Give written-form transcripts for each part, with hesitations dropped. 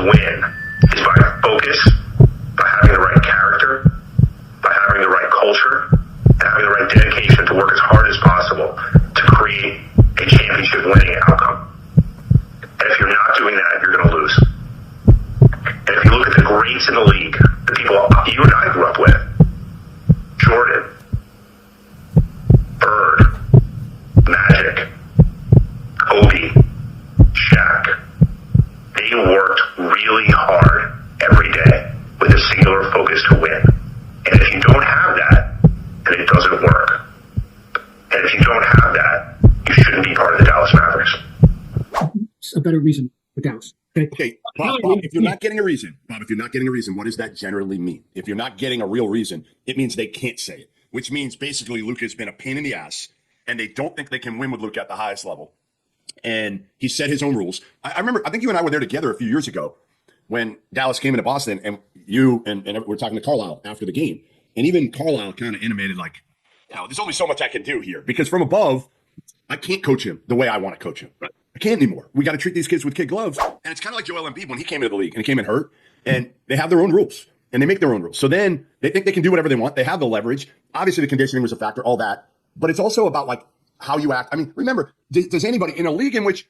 win is by focus, by having the right character, by having the right culture, and having the right dedication to work as hard as possible to create a championship winning outcome. And if you're not doing that, you're going to lose. And if you look at the greats in the league, the people you and I grew up with, Jordan, Bird, Magic, Kobe, Shaq, they worked really hard every day with a singular focus to win. And if you don't have that, then it doesn't work. And if you don't have that, you shouldn't be part of the Dallas Mavericks. A better reason for Dallas. Okay, Bob, if you're not getting a reason, what does that generally mean? If you're not getting a real reason, it means they can't say it, which means basically Luka's been a pain in the ass, and they don't think they can win with Luka at the highest level. And he set his own rules. I remember, I think you and I were there together a few years ago when Dallas came into Boston, and you and we're talking to Carlisle after the game. And even Carlisle kind of intimated like, there's only so much I can do here, because from above, I can't coach him the way I want to coach him. I can't anymore. We got to treat these kids with kid gloves. And it's kind of like Joel Embiid when he came into the league and he came in hurt, and they have their own rules and they make their own rules. So then they think they can do whatever they want. They have the leverage. Obviously the conditioning was a factor, all that, but it's also about like how you act. I mean, remember, does anybody in a league in which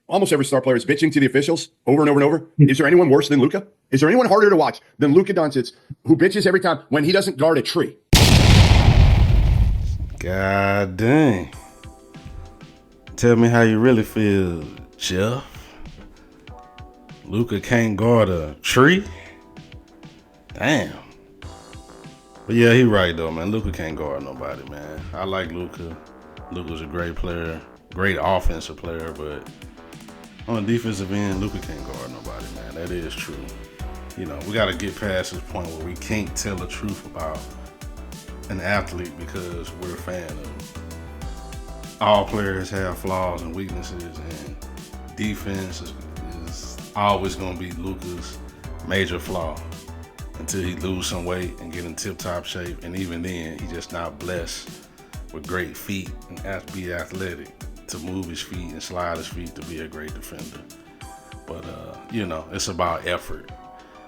almost every star player is bitching to the officials over and over and over? Is there anyone worse than Luka? Is there anyone harder to watch than Luka Doncic, who bitches every time when he doesn't guard a tree? God dang. Tell me how you really feel, Jeff. Luka can't guard a tree? Damn. But yeah, he right though, man. Luka can't guard nobody, man. I like Luka. Luka's a great player, great offensive player, but on the defensive end, Luka can't guard nobody, man. That is true. You know, we got to get past this point where we can't tell the truth about an athlete because we're a fan of them. All players have flaws and weaknesses, and defense is always going to be Luka's major flaw until he lose some weight and get in tip-top shape. And even then, he's just not blessed with great feet and have to be athletic to move his feet and slide his feet to be a great defender. But, you know, it's about effort.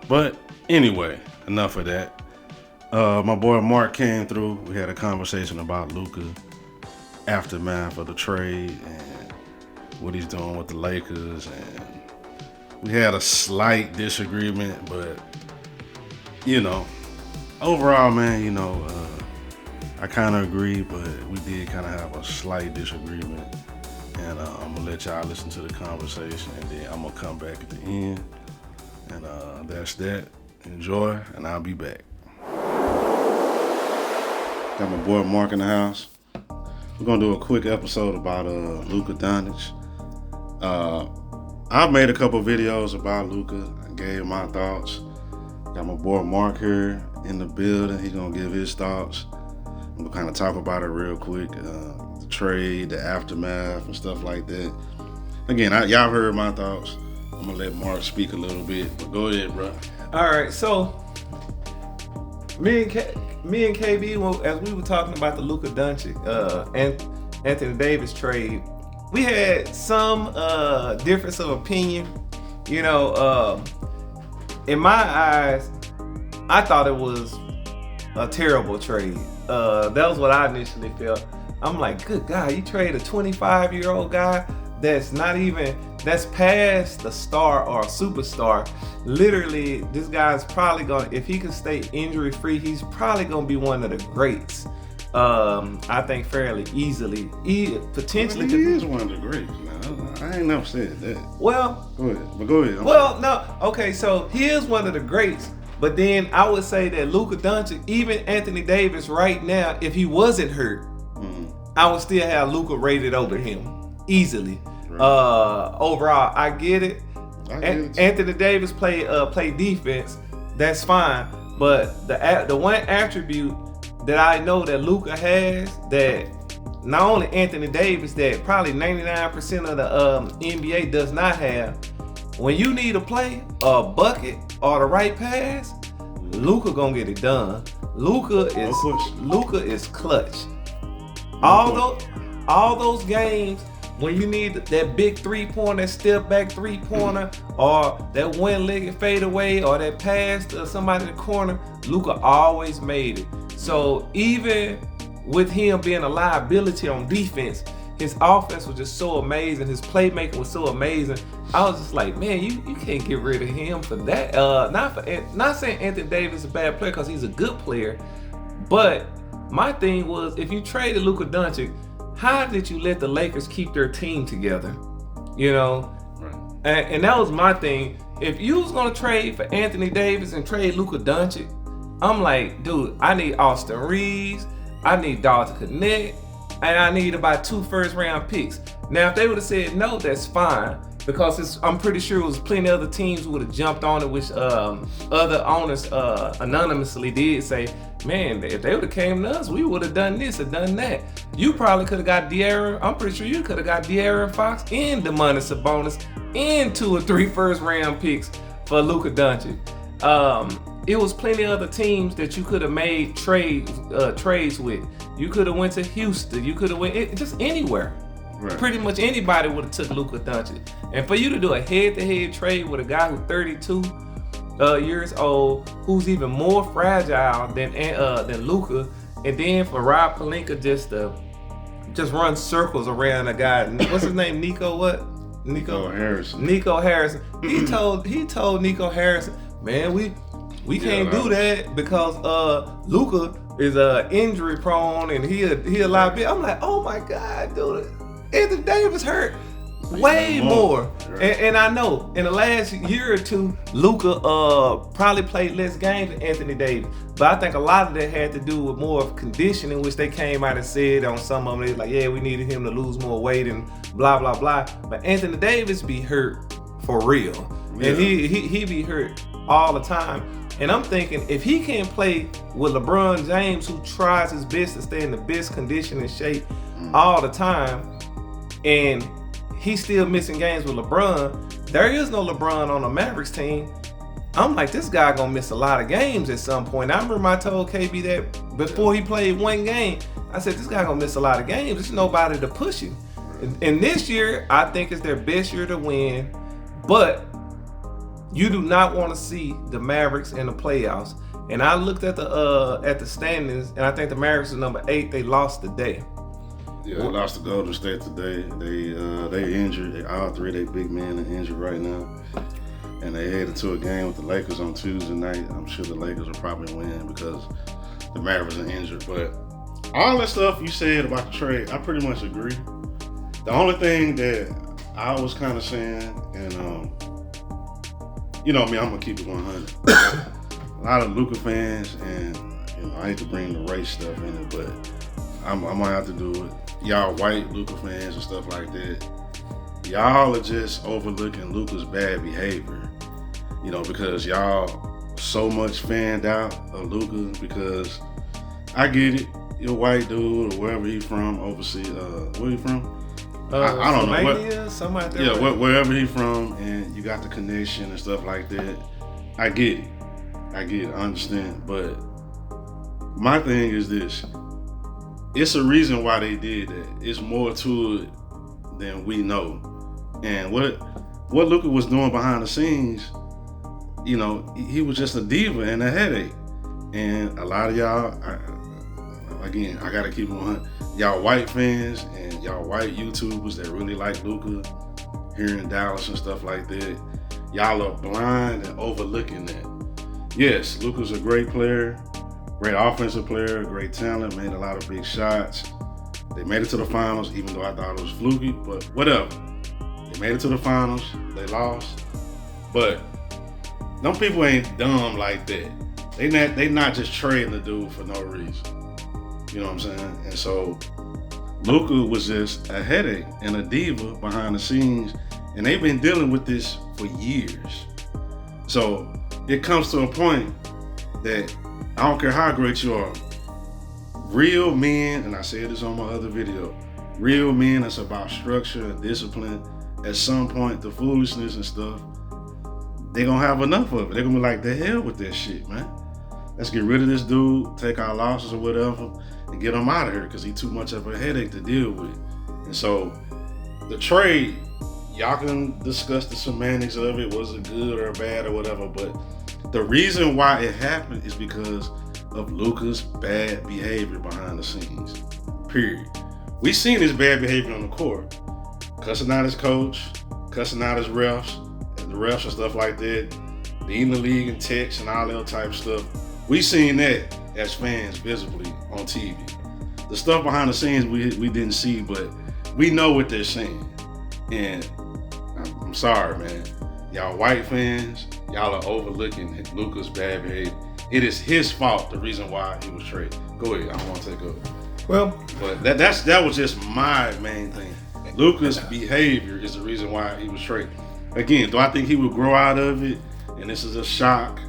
But anyway, enough of that. My boy Mark came through. We had a conversation about Luka, aftermath of the trade and what he's doing with the Lakers, and we had a slight disagreement, but you know, overall, man, you know, I kind of agree, but we did kind of have a slight disagreement, and I'm gonna let y'all listen to the conversation, and then I'm gonna come back at the end, and that's that. Enjoy, and I'll be back. Got my boy Mark in the house. We're gonna do a quick episode about Luka Doncic. I've made a couple videos about Luka. I gave my thoughts. Got my boy Mark here in the building. He's gonna give his thoughts. We'll kind of talk about it real quick. The trade, the aftermath, and stuff like that. Again, y'all heard my thoughts. I'm gonna let Mark speak a little bit, but go ahead, bro. All right, so me and KB, as we were talking about the Luka Doncic and Anthony Davis trade, we had some difference of opinion. You know, in my eyes, I thought it was a terrible trade. That was what I initially felt. I'm like, good God, you trade a 25-year-old guy that's past the star or superstar. Literally, this guy's probably going to, if he can stay injury free, he's probably going to be one of the greats. I think fairly easily. Potentially. Well, he is one of the greats. Now, I ain't never said that. Well. Go ahead. But go ahead. No. Okay, so he is one of the greats. But then I would say that Luka Doncic, even Anthony Davis right now, if he wasn't hurt, I would still have Luka rated over him easily. Right. Overall, I get it. Anthony Davis play defense. That's fine. But the one attribute that I know that Luka has that not only Anthony Davis, that probably 99% of the NBA does not have. When you need a play, a bucket, or the right pass, Luka gonna get it done. Luka is clutch. All those games when you need that big 3-pointer, that step back 3-pointer, or that one-legged fadeaway, or that pass to somebody in the corner, Luka always made it. So even with him being a liability on defense, his offense was just so amazing. His playmaking was so amazing. I was just like, man, you can't get rid of him for that. Not saying Anthony Davis is a bad player, because he's a good player. But my thing was, if you traded Luka Doncic, how did you let the Lakers keep their team together? You know? Right. And that was my thing. If you was gonna trade for Anthony Davis and trade Luka Doncic, I'm like, dude, I need Austin Reeves, I need Dalton Connect, and I need about 2 first-round picks. Now, if they would have said no, that's fine, because I'm pretty sure it was plenty of other teams who would have jumped on it, which other owners anonymously did say, man, if they would have came to us, we would have done this or done that. You probably could have got I'm pretty sure you could have got De'Aaron Fox and Domantas Sabonis and 2 or 3 first-round picks for Luka Doncic. It was plenty of other teams that you could have made trades with. You could have went to Houston. You could have went just anywhere. Right. Pretty much anybody would have took Luka Doncic. And for you to do a head-to-head trade with a guy who's 32 years old, who's even more fragile than Luka, and then for Rob Pelinka just run circles around a guy. What's his name? Nico Harrison. Nico Harrison. He told Nico Harrison, man, we can't do that because Luka is injury prone and he a liability. I'm like, oh my God, dude, Anthony Davis hurt way more. And I know in the last year or two, Luka probably played less games than Anthony Davis. But I think a lot of that had to do with more of conditioning, which they came out and said on some of them, they like, yeah, we needed him to lose more weight and blah, blah, blah. But Anthony Davis be hurt for real. Yeah. And he be hurt all the time. And I'm thinking, if he can't play with LeBron James, who tries his best to stay in the best condition and shape all the time, and he's still missing games with LeBron, there is no LeBron on the Mavericks team. I'm like, this guy gonna miss a lot of games at some point. I remember I told KB that before he played one game. I said, this guy gonna miss a lot of games. There's nobody to push him. And this year, I think it's their best year to win, but you do not want to see the Mavericks in the playoffs. And I looked at the standings, and I think the Mavericks are number 8. They lost today. Yeah, they lost to Golden State today. They injured. All 3 of their big men are injured right now. And they headed to a game with the Lakers on Tuesday night. I'm sure the Lakers will probably win because the Mavericks are injured. But all that stuff you said about the trade, I pretty much agree. The only thing that I was kind of saying, and you know me, I'm gonna keep it 100. A lot of Luka fans, and I hate to bring the race stuff in it, but I'm gonna have to do it. Y'all white Luka fans and stuff like that, y'all are just overlooking Luka's bad behavior. Because y'all so much fanned out of Luka, because I get it, you're a white dude or wherever he's from, overseas. Where he from? I don't know. Something out there. Yeah, wherever he's from, and you got the connection and stuff like that. I get it. I understand. But my thing is this. It's a reason why they did that. It's more to it than we know. And what Luka was doing behind the scenes, he was just a diva and a headache. And a lot of y'all, I gotta keep it 100. Y'all white fans and y'all white YouTubers that really like Luka here in Dallas and stuff like that, y'all are blind and overlooking that. Yes, Luka's a great player, great offensive player, great talent, made a lot of big shots. They made it to the finals, even though I thought it was fluky, but whatever. They made it to the finals, they lost. But them people ain't dumb like that. They not just trading the dude for no reason. You know what I'm saying? And so Luka was just a headache and a diva behind the scenes, and they've been dealing with this for years. So it comes to a point that I don't care how great you are, real men, and I said this on my other video, real men that's about structure and discipline, at some point the foolishness and stuff, they gonna have enough of it. They're gonna be like, the hell with that shit, man. Let's get rid of this dude, take our losses or whatever, and get him out of here because he's too much of a headache to deal with. And so the trade, y'all can discuss the semantics of it. Was it good or bad or whatever? But the reason why it happened is because of Luka's bad behavior behind the scenes. Period. We seen his bad behavior on the court, cussing out his coach, cussing out his refs, and the refs and stuff like that, leading the league in texts and all that type of stuff. We seen that as fans visibly on TV. The stuff behind the scenes we didn't see, but we know what they're saying. And I'm sorry, man. Y'all white fans, y'all are overlooking Luka's bad behavior. It is his fault, the reason why he was traded. Go ahead, I don't want to take over. Well, But that was just my main thing. Luka's behavior is the reason why he was traded. Again, do I think he would grow out of it? And this is a shock.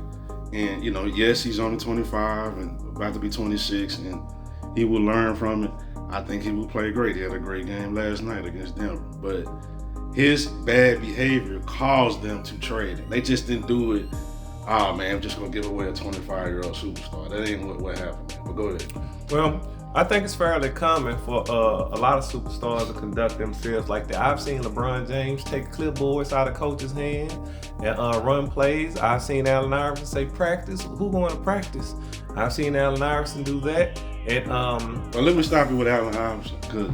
And, you know, yes, he's only 25 and about to be 26, and he will learn from it. I think he will play great. He had a great game last night against Denver. But his bad behavior caused them to trade him. They just didn't do it, oh, man, I'm just going to give away a 25-year-old superstar. That ain't what happened, man. But go ahead. Well, I think it's fairly common for a lot of superstars to conduct themselves like that. I've seen LeBron James take clipboards out of coach's hand and run plays. I've seen Allen Iverson say, practice? Who going to practice? I've seen Allen Iverson do that. And Well, let me stop you with Allen Iverson, because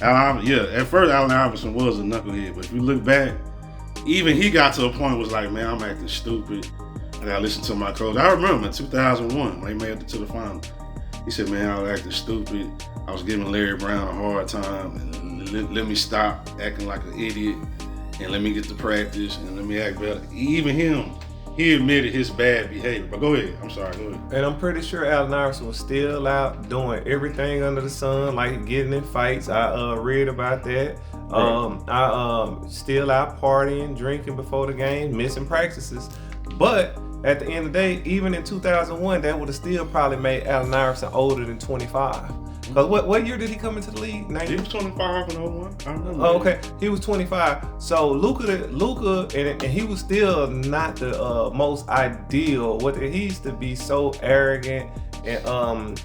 at first Allen Iverson was a knucklehead, but if you look back, even he got to a point was like, man, I'm acting stupid. I gotta listen to my coach. I remember in 2001 when they made it to the final. He said, man, I was acting stupid. I was giving Larry Brown a hard time. And let me stop acting like an idiot and let me get to practice and let me act better. Even him, he admitted his bad behavior. But go ahead. I'm sorry. Go ahead. And I'm pretty sure Allen Iverson was still out doing everything under the sun, like getting in fights. I read about that. I still out partying, drinking before the game, missing practices. But at the end of the day, even in 2001, that would have still probably made Allen Iverson older than 25. Because what year did he come into the league? 90? He was 25 in 01. I remember. Oh, okay, he was 25. So Luka, and he was still not the most ideal. He used to be so arrogant and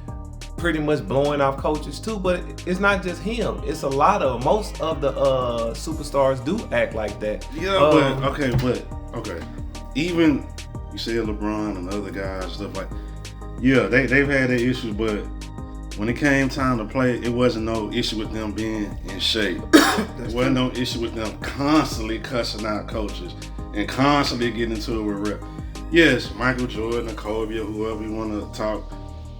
pretty much blowing off coaches too. But it's not just him. It's a lot of most of the superstars do act like that. Yeah, but okay. Even you said LeBron and other guys and stuff like, yeah, they've had their issues, but when it came time to play, it wasn't no issue with them being in shape. There wasn't no issue with them constantly cussing out coaches and constantly getting into it with rep. Yes, Michael Jordan or Kobe or whoever you want to talk,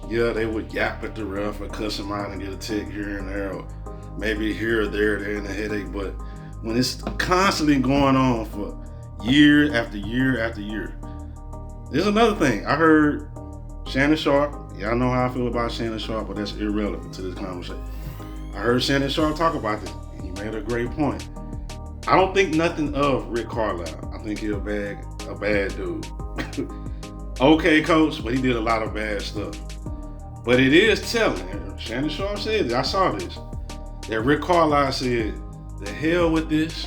yeah, they would yap at the ref or cuss him out and get a tick here and there, or maybe here or there, they're in a headache. But when it's constantly going on for year after year after year, there's another thing. I heard Shannon Sharp. Y'all know how I feel about Shannon Sharp, but that's irrelevant to this conversation. I heard Shannon Sharp talk about this, and he made a great point. I don't think nothing of Rick Carlisle. I think he's a bad dude. Okay, coach, but he did a lot of bad stuff. But it is telling, Shannon Sharp said this, I saw this, that Rick Carlisle said, the hell with this,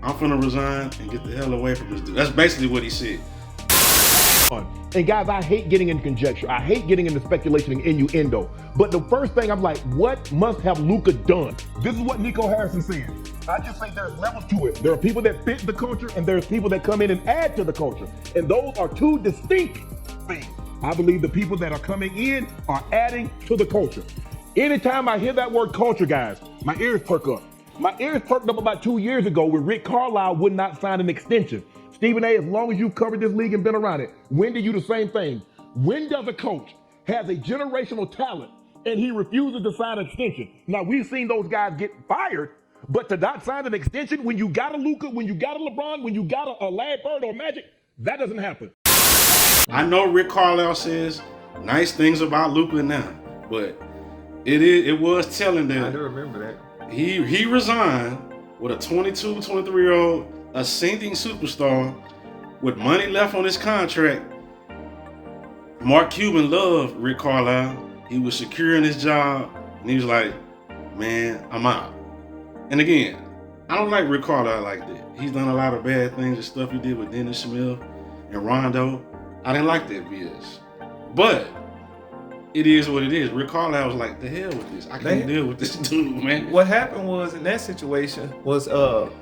I'm finna resign and get the hell away from this dude. That's basically what he said. And guys, I hate getting into conjecture. I hate getting into speculation and innuendo. But the first thing I'm like, what must have Luka done? This is what Nico Harrison said. I just think there's levels to it. There are people that fit the culture and there's people that come in and add to the culture. And those are two distinct things. I believe the people that are coming in are adding to the culture. Anytime I hear that word culture, guys, my ears perk up. My ears perked up about 2 years ago when Rick Carlisle would not sign an extension. Stephen A., as long as you've covered this league and been around it, when did you the same thing? When does a coach has a generational talent and he refuses to sign an extension? Now, we've seen those guys get fired, but to not sign an extension when you got a Luka, when you got a LeBron, when you got a Larry Bird or Magic, that doesn't happen. I know Rick Carlisle says nice things about Luka now, but it was telling that I do remember that. He resigned with a 22, 23-year-old ascending superstar with money left on his contract. Mark Cuban loved Rick Carlisle. He was secure in his job, and he was like, man, I'm out. And again, I don't like Rick Carlisle like that. He's done a lot of bad things and stuff he did with Dennis Smith and Rondo. I didn't like that BS. But it is what it is. Rick Carlisle was like, the hell with this. I can't deal with this dude, man. What happened was in that situation was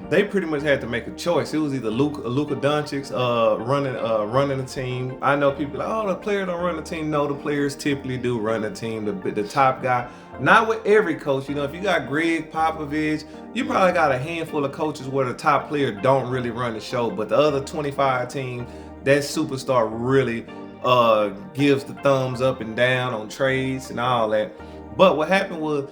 they pretty much had to make a choice. It was either Luka Doncic running the team. I know people like, oh, the player don't run the team. No, the players typically do run the team. The top guy. Not with every coach. You know, if you got Greg Popovich, you probably got a handful of coaches where the top player don't really run the show, but the other 25 teams, that superstar really gives the thumbs up and down on trades and all that. But what happened was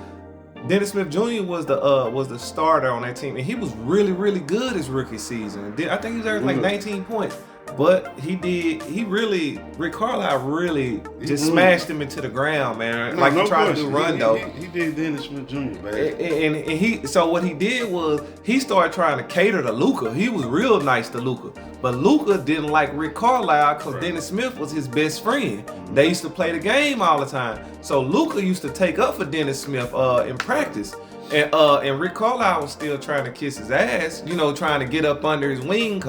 Dennis Smith Jr. was the starter on that team, and he was really, really good his rookie season. I think he was averaging like 19 points. But Rick Carlisle really just smashed him into the ground, man. Like he tried to do Rondo. He did Dennis Smith Jr., man. So what he did was he started trying to cater to Luka. He was real nice to Luka. But Luka didn't like Rick Carlisle because Dennis Smith was his best friend. They used to play the game all the time. So Luka used to take up for Dennis Smith in practice. And Rick Carlisle was still trying to kiss his ass, you know, trying to get up under his wing,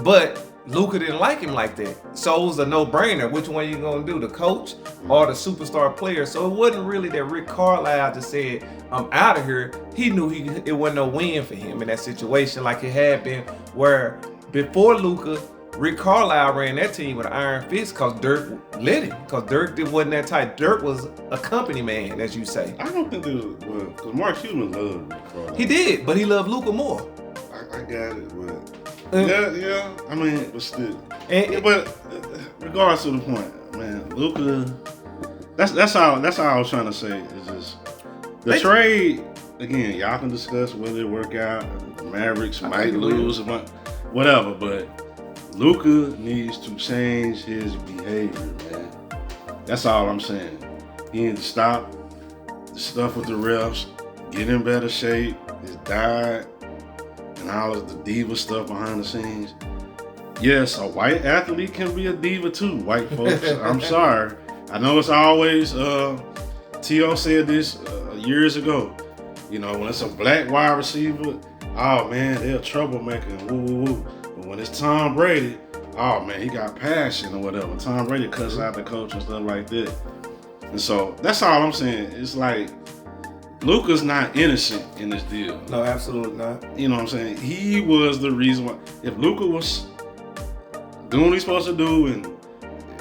but Luka didn't like him like that. So it was a no-brainer. Which one you gonna do, the coach or the superstar player? So it wasn't really that Rick Carlisle just said, I'm out of here. He knew it wasn't no win for him in that situation like it had been where before Luka, Rick Carlisle ran that team with an iron fist because Dirk let him. Because Dirk wasn't that tight. Dirk was a company man, as you say. I don't think there was, because Mark Cuban loved Rick Carlisle. He did, but he loved Luka more. I got it, but... Yeah. I mean, but still. But regardless of the point, man, Luka. That's all I was trying to say. Is just the trade again. Y'all can discuss whether it work out. The Mavericks might lose, whatever. But Luka needs to change his behavior, man. That's all I'm saying. He needs to stop the stuff with the refs. Get in better shape. His diet. And all of the diva stuff behind the scenes. Yes, a white athlete can be a diva too, white folks. I'm sorry. I know it's always, T.O. said this years ago. You know, when it's a black wide receiver, oh man, they're a troublemaker, woo woo woo. But when it's Tom Brady, oh man, he got passion or whatever. Tom Brady cuts out the coach and stuff like that. And so that's all I'm saying. It's like, Luka's not innocent in this deal. No, absolutely not. You know what I'm saying? He was the reason why. If Luka was doing what he's supposed to do and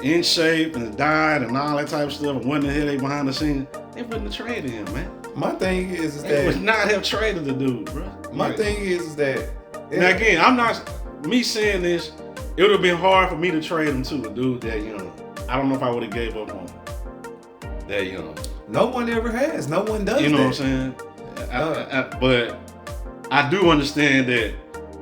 in shape and died and all that type of stuff and wasn't a headache behind the scenes, they wouldn't have traded him, man. My thing is they would not have traded the dude, bro. My thing is that... Now again, I'm not... Me saying this, it would have been hard for me to trade him to a dude that young. I don't know if I would have gave up on him that young. No one ever has. No one does. You know that. what I'm saying? But I do understand that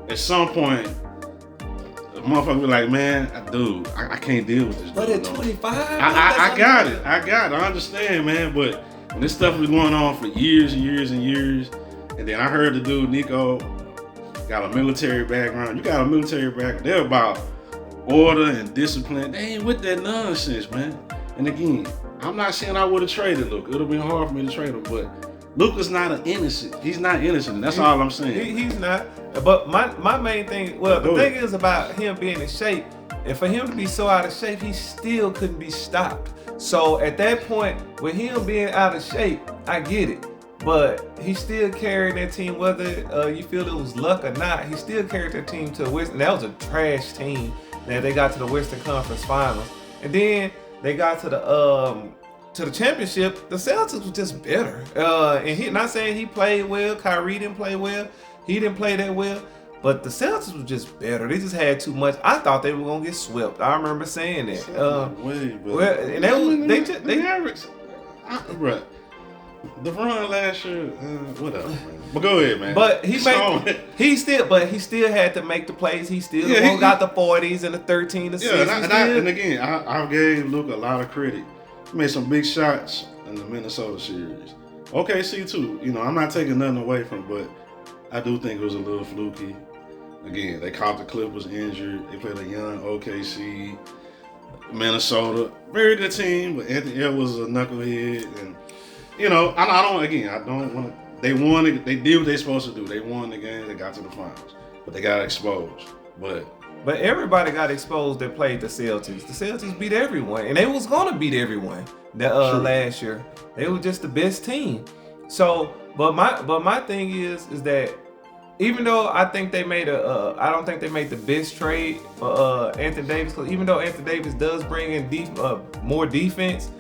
at some point, a motherfucker be like, man, dude, I can't deal with this. But dude, at 25, I got it. I understand, man. But when this stuff was going on for years and years and years, and then I heard the dude Nico got a military background. You got a military background. They're about order and discipline. They ain't with that nonsense, man. And again, I'm not saying I would have traded Luka. It would have been hard for me to trade him, but Luka's not an innocent. He's not innocent. And that's all I'm saying. He's not. But my main thing, the thing is about him being in shape, and for him to be so out of shape, he still couldn't be stopped. So at that point, with him being out of shape, I get it. But he still carried that team, whether you feel it was luck or not, he still carried that team to the Western. That was a trash team that they got to the Western Conference Finals. And then they got to the championship. The Celtics was just better. And he not saying he played well. Kyrie didn't play well. He didn't play that well. But the Celtics was just better. They just had too much. I thought they were gonna get swept. I remember saying that. They Mavericks. Right. The run last year, whatever. Man. But go ahead, man. But he still had to make the plays. He still got the 40s and the 13 assists. Yeah, and again, I gave Luka a lot of credit. He made some big shots in the Minnesota series. OKC too. You know, I'm not taking nothing away from, but I do think it was a little fluky. Again, they caught the Clippers injured. They played a young OKC, Minnesota, very good team, but Anthony Edwards was a knucklehead and. You know, I don't want to. They won it. They did what they supposed to do. They won the game. They got to the finals, but they got exposed. But But everybody got exposed that played the Celtics. The Celtics beat everyone, and they was gonna beat everyone that last year. They were just the best team. So, but my thing is that even though I think they made I don't think they made the best trade for Anthony Davis, because even though Anthony Davis does bring in more defense,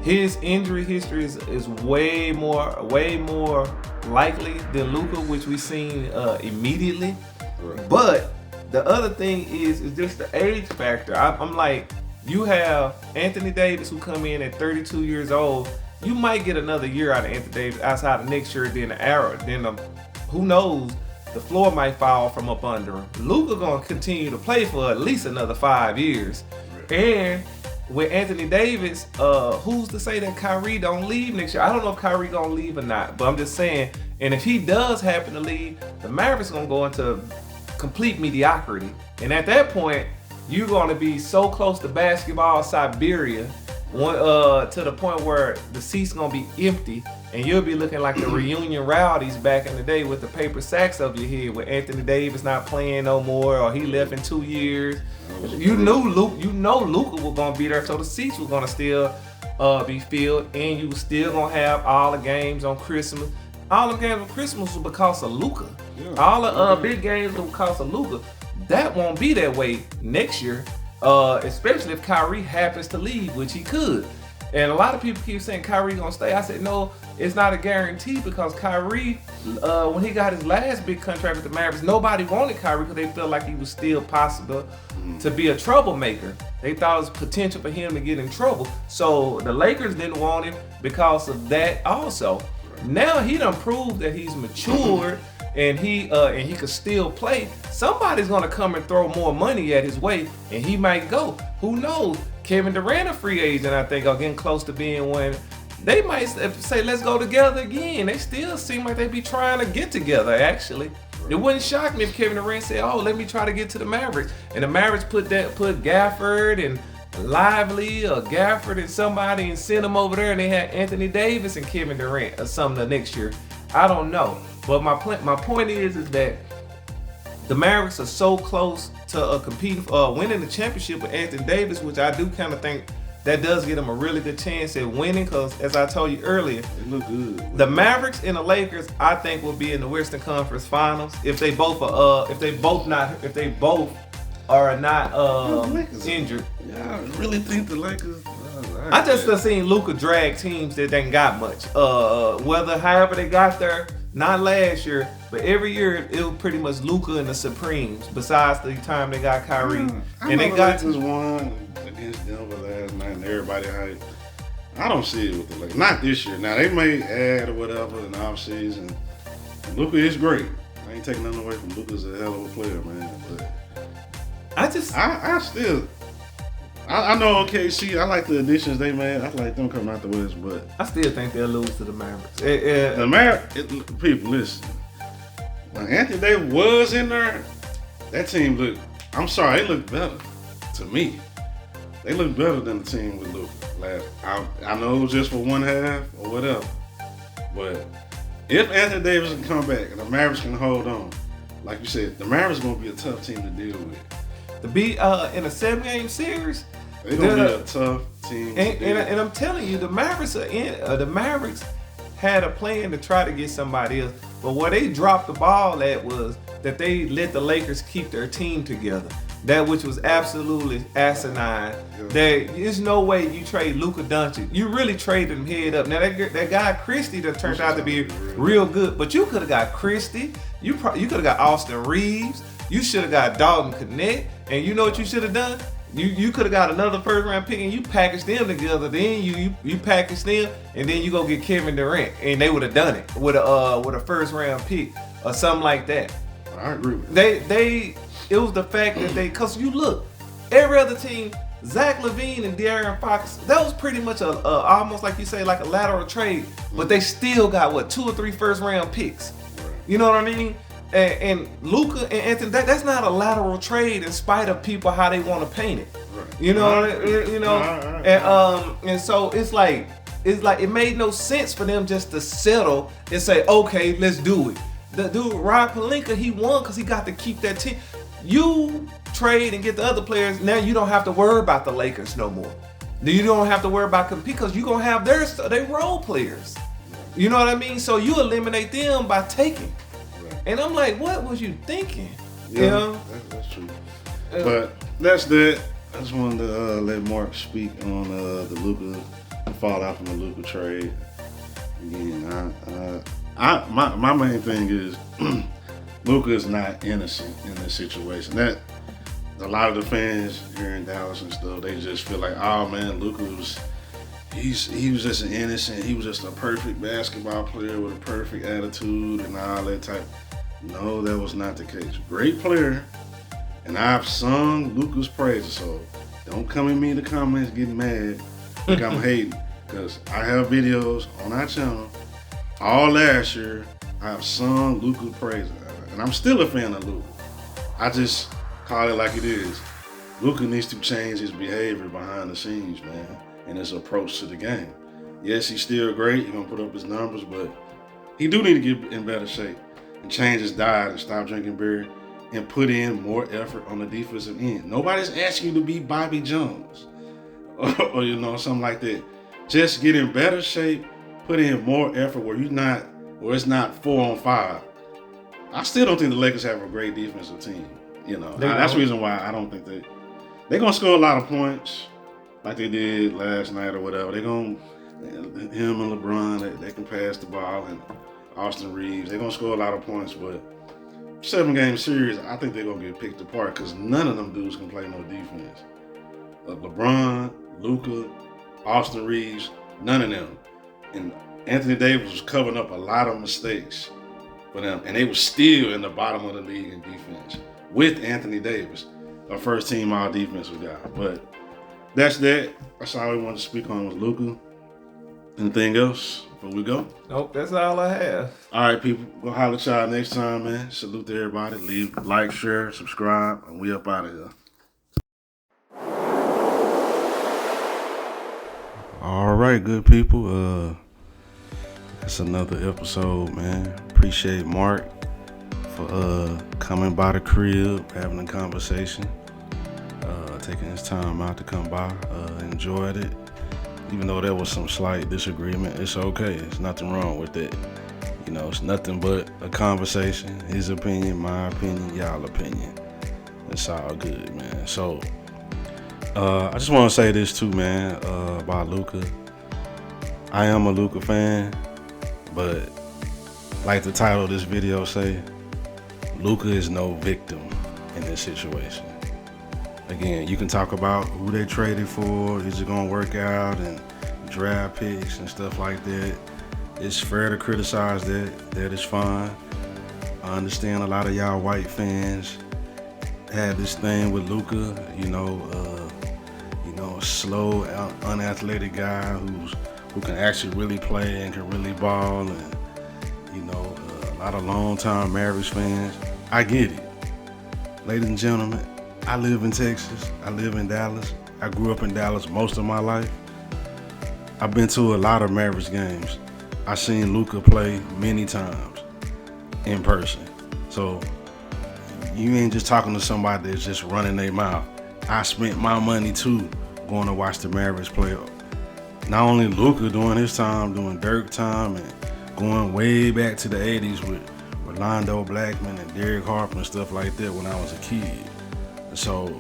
his injury history is way more likely than Luka, which we seen immediately. Right. But the other thing is just the age factor. I'm like, you have Anthony Davis who come in at 32 years old. You might get another year out of Anthony Davis outside of next year. Then who knows? The floor might fall from up under him. Luka gonna continue to play for at least another 5 years, and with Anthony Davis, who's to say that Kyrie don't leave next year? I don't know if Kyrie gonna leave or not, but I'm just saying. And if he does happen to leave, the Mavericks gonna go into complete mediocrity. And at that point, you're gonna be so close to basketball Siberia, to the point where the seats gonna be empty, and you'll be looking like the reunion rowdies back in the day with the paper sacks over your head, with Anthony Davis not playing no more, or he left in 2 years. You know Luka was gonna be there, so the seats were gonna still be filled, and you were still gonna have all the games on Christmas. All the games on Christmas was because of Luka. Yeah. All the big games were because of Luka. That won't be that way next year, especially if Kyrie happens to leave, which he could. And a lot of people keep saying Kyrie gonna stay. I said no, it's not a guarantee, because Kyrie, when he got his last big contract with the Mavericks, nobody wanted Kyrie because they felt like he was still possible to be a troublemaker. They thought it was potential for him to get in trouble. So the Lakers didn't want him because of that also. Now he done proved that he's matured and he could still play. Somebody's gonna come and throw more money at his way, and he might go. Who knows? Kevin Durant, a free agent, I think, are getting close to being one. They might say, let's go together again. They still seem like they be trying to get together, actually. It wouldn't shock me if Kevin Durant said, oh, let me try to get to the Mavericks. And the Mavericks put Gafford and Lively or Gafford and somebody and sent them over there, and they had Anthony Davis and Kevin Durant or something next year. I don't know. But my point is that the Mavericks are so close to competing, winning the championship with Anthony Davis, which I do kind of think that does give them a really good chance at winning, because as I told you earlier, they look good. The Mavericks and the Lakers, I think, will be in the Western Conference Finals if they both are not injured. Yeah, I really think the Lakers. I just have seen Luka drag teams that ain't got much. However they got there, not last year, but every year it was pretty much Luka and the Supremes. Besides the time they got Kyrie, and they got Lakers won against Denver last night, and everybody hyped. I don't see it with the Lakers. Not this year. Now they may add or whatever in the offseason. Luka is great. I ain't taking nothing away from Luka's a hell of a player, man. But I know OKC. I like the additions they made. I like them coming out the West, but I still think they'll lose to the Mavericks. The Mavericks, people, listen. When Anthony Davis was in there, that team looked. I'm sorry, they looked better to me. They looked better than the team with Luka. I know it was just for one half or whatever, but if Anthony Davis can come back and the Mavericks can hold on, like you said, the Mavericks gonna be a tough team to deal with. To be in a 7-game series, they're gonna be a tough team. And I'm telling you, the Mavericks are the Mavericks had a plan to try to get somebody else, but where they dropped the ball at was that they let the Lakers keep their team together. That which was absolutely asinine. Yeah. There's no way you trade Luka Doncic. You really traded him head up. Now that guy Christie that turned out to be real good, but you could have got Christie. You could have got Austin Reeves. You should have got Dalton Connect. And you know what you should have done? You could have got another first round pick and you packaged them together. Then you package them and then you go get Kevin Durant, and they would have done it with a first round pick or something like that. I agree with that. It was the fact that because you look, every other team, Zach LaVine and De'Aaron Fox, that was pretty much a almost like you say, like a lateral trade, but they still got 2 or 3 first round picks. You know what I mean? And Luka and Anthony, that's not a lateral trade in spite of people how they want to paint it. You know, and so it's like it made no sense for them just to settle and say, okay, let's do it. The dude Rob Pelinka, he won because he got to keep that team. You trade and get the other players. Now you don't have to worry about the Lakers no more. You don't have to worry about because you're gonna have their role players. You know what I mean? So you eliminate them by taking. And I'm like, what was you thinking? Yeah, You know? that's true. But that's that. I just wanted to let Mark speak on the Luka fallout from the Luka trade. Again, my main thing is Luka is not innocent in this situation. That a lot of the fans here in Dallas and stuff, they just feel like, oh man, Luka he was just an innocent. He was just a perfect basketball player with a perfect attitude and all that type. No, that was not the case. Great player, and I've sung Luka's praises. So don't come in me in the comments getting mad like I'm hating, because I have videos on our channel all last year. I've sung Luka's praises, and I'm still a fan of Luka. I just call it like it is. Luka needs to change his behavior behind the scenes, man, and his approach to the game. Yes, he's still great. He's gonna put up his numbers, but he do need to get in better shape and change his diet and stop drinking beer and put in more effort on the defensive end. Nobody's asking you to be Bobby Jones or you know, something like that. Just get in better shape, put in more effort where it's not 4-on-5. I still don't think the Lakers have a great defensive team. You know, that's the reason why I don't think they're gonna score a lot of points like they did last night or whatever. Him and LeBron, they can pass the ball, and Austin Reeves, they're gonna score a lot of points, but 7-game series, I think they're gonna get picked apart because none of them dudes can play no defense. LeBron, Luka, Austin Reeves, none of them. And Anthony Davis was covering up a lot of mistakes for them, and they were still in the bottom of the league in defense with Anthony Davis, a first-team all-defensive guy. But that's that. That's all we wanted to speak on was Luka. Anything else before we go? Nope, that's all I have. All right, people. We'll holler at y'all next time, man. Salute to everybody. Leave, like, share, subscribe, and we up out of here. All right, good people. It's another episode, man. Appreciate Mark for coming by the crib, having a conversation, taking his time out to come by. Enjoyed it. Even though there was some slight disagreement, it's okay. There's nothing wrong with it. You know, it's nothing but a conversation. His opinion, my opinion, y'all opinion. It's all good, man. So, I just want to say this too, man, about Luka. I am a Luka fan, but like the title of this video say, Luka is no victim in this situation. Again, you can talk about who they traded for, is it gonna work out, and draft picks and stuff like that. It's fair to criticize that. That is fine. I understand a lot of y'all white fans had this thing with Luka, a slow, unathletic guy who can actually really play and can really ball, and a lot of long-time Mavericks fans. I get it. Ladies and gentlemen, I live in Texas. I live in Dallas. I grew up in Dallas most of my life. I've been to a lot of Mavericks games. I've seen Luka play many times in person. So you ain't just talking to somebody that's just running their mouth. I spent my money too going to watch the Mavericks play. Not only Luka during his time, doing Dirk time, and going way back to the 80s with Rolando Blackman and Derek Harper and stuff like that when I was a kid. So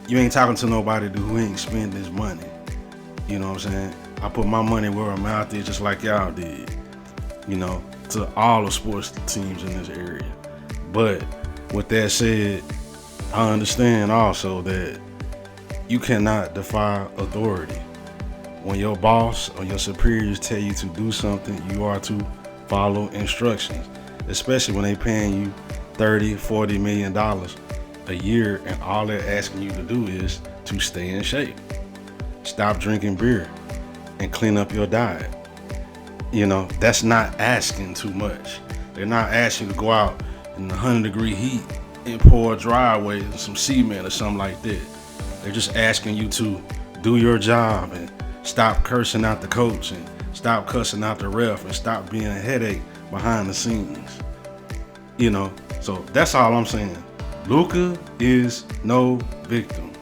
you ain't talking to nobody who ain't spending his money. You know what I'm saying? I put my money where I'm out there just like y'all did, to all the sports teams in this area. But with that said, I understand also that you cannot defy authority. When your boss or your superiors tell you to do something, you are to follow instructions, especially when they paying you $30, $40 million a year, and all they're asking you to do is to stay in shape, stop drinking beer, and clean up your diet. That's not asking too much. They're not asking you to go out in the 100-degree heat and pour a driveway and some cement or something like that. They're just asking you to do your job and stop cursing out the coach and stop cussing out the ref and stop being a headache behind the scenes. So that's all I'm saying. Luka is no victim.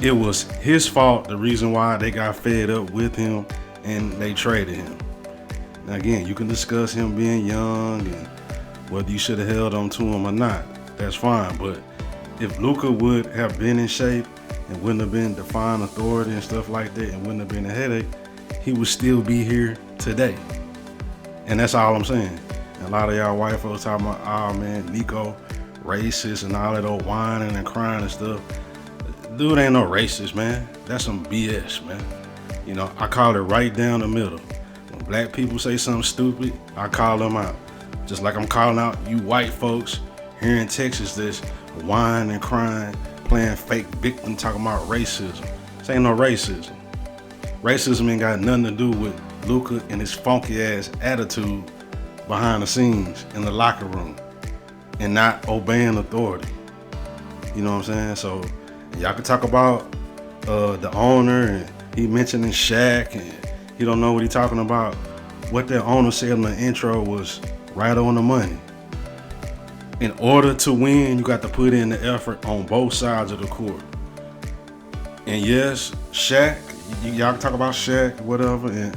It was his fault, the reason why they got fed up with him and they traded him. Now again, you can discuss him being young and whether you should have held on to him or not. That's fine, but if Luka would have been in shape and wouldn't have been defined authority and stuff like that and wouldn't have been a headache, he would still be here today. And that's all I'm saying. And a lot of y'all white folks talking about, oh man, Nico racist and all that old whining and crying and stuff. Dude ain't no racist, man. That's some BS, man. You know, I call it right down the middle. When black people say something stupid, I call them out. Just like I'm calling out you white folks here in Texas that's whining and crying, playing fake victim, talking about racism. This ain't no racism. Racism ain't got nothing to do with Luka and his funky ass attitude behind the scenes in the locker room and not obeying authority. You know what I'm saying? So y'all can talk about the owner and he mentioning Shaq and he don't know what he talking about. What that owner said in the intro was right on the money. In order to win, you got to put in the effort on both sides of the court. And yes, Shaq, y'all can talk about Shaq, whatever, and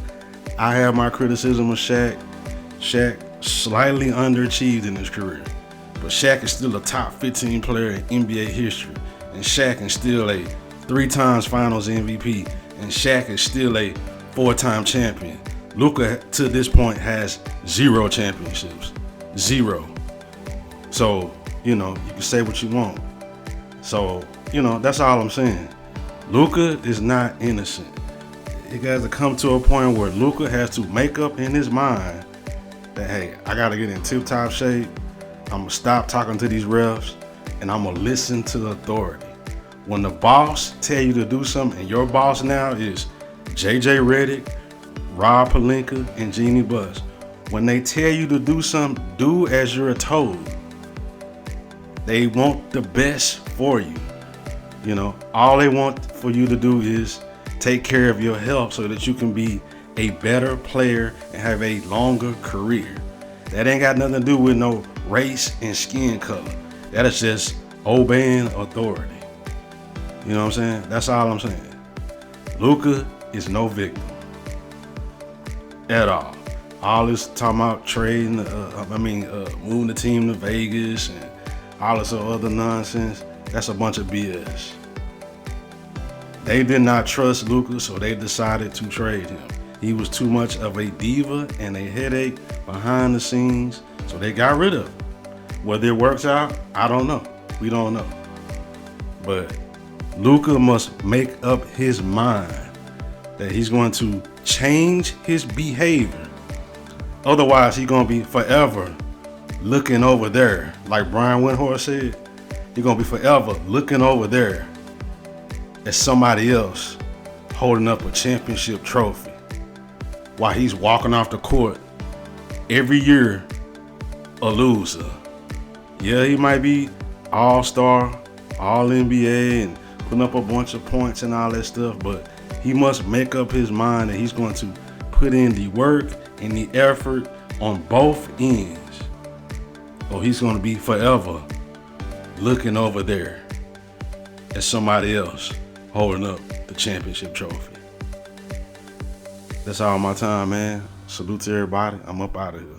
I have my criticism of Shaq. Shaq slightly underachieved in his career, but Shaq is still a top 15 player in NBA history, and Shaq is still a 3 times Finals MVP, and Shaq is still a 4-time champion. Luka to this point has 0 championships, 0. So, you know, you can say what you want. So, you know, that's all I'm saying. Luka is not innocent. It has to come to a point where Luka has to make up in his mind that, hey, I got to get in tip-top shape. I'm going to stop talking to these refs, and I'm going to listen to authority. When the boss tell you to do something, and your boss now is JJ Redick, Rob Pelinka, and Jeannie Buss. When they tell you to do something, do as you're told. They want the best for you. You know, all they want for you to do is take care of your health so that you can be a better player and have a longer career. That ain't got nothing to do with no race and skin color. That is just obeying authority. You know what I'm saying? That's all I'm saying. Luka is no victim at all. All this talking about trading, moving the team to Vegas and all this other nonsense, that's a bunch of BS. They did not trust Luka, so they decided to trade him. He was too much of a diva and a headache behind the scenes, so they got rid of him. Whether it works out, I don't know. We don't know. But Luka must make up his mind that he's going to change his behavior. Otherwise, he's going to be forever looking over there. Like Brian Windhorst said, he's going to be forever looking over there at somebody else holding up a championship trophy while he's walking off the court every year a loser. Yeah, he might be all-star, all-NBA, and putting up a bunch of points and all that stuff, but he must make up his mind that he's going to put in the work and the effort on both ends, or he's going to be forever looking over there at somebody else holding up the championship trophy. That's all my time, man. Salute to everybody. I'm up out of here.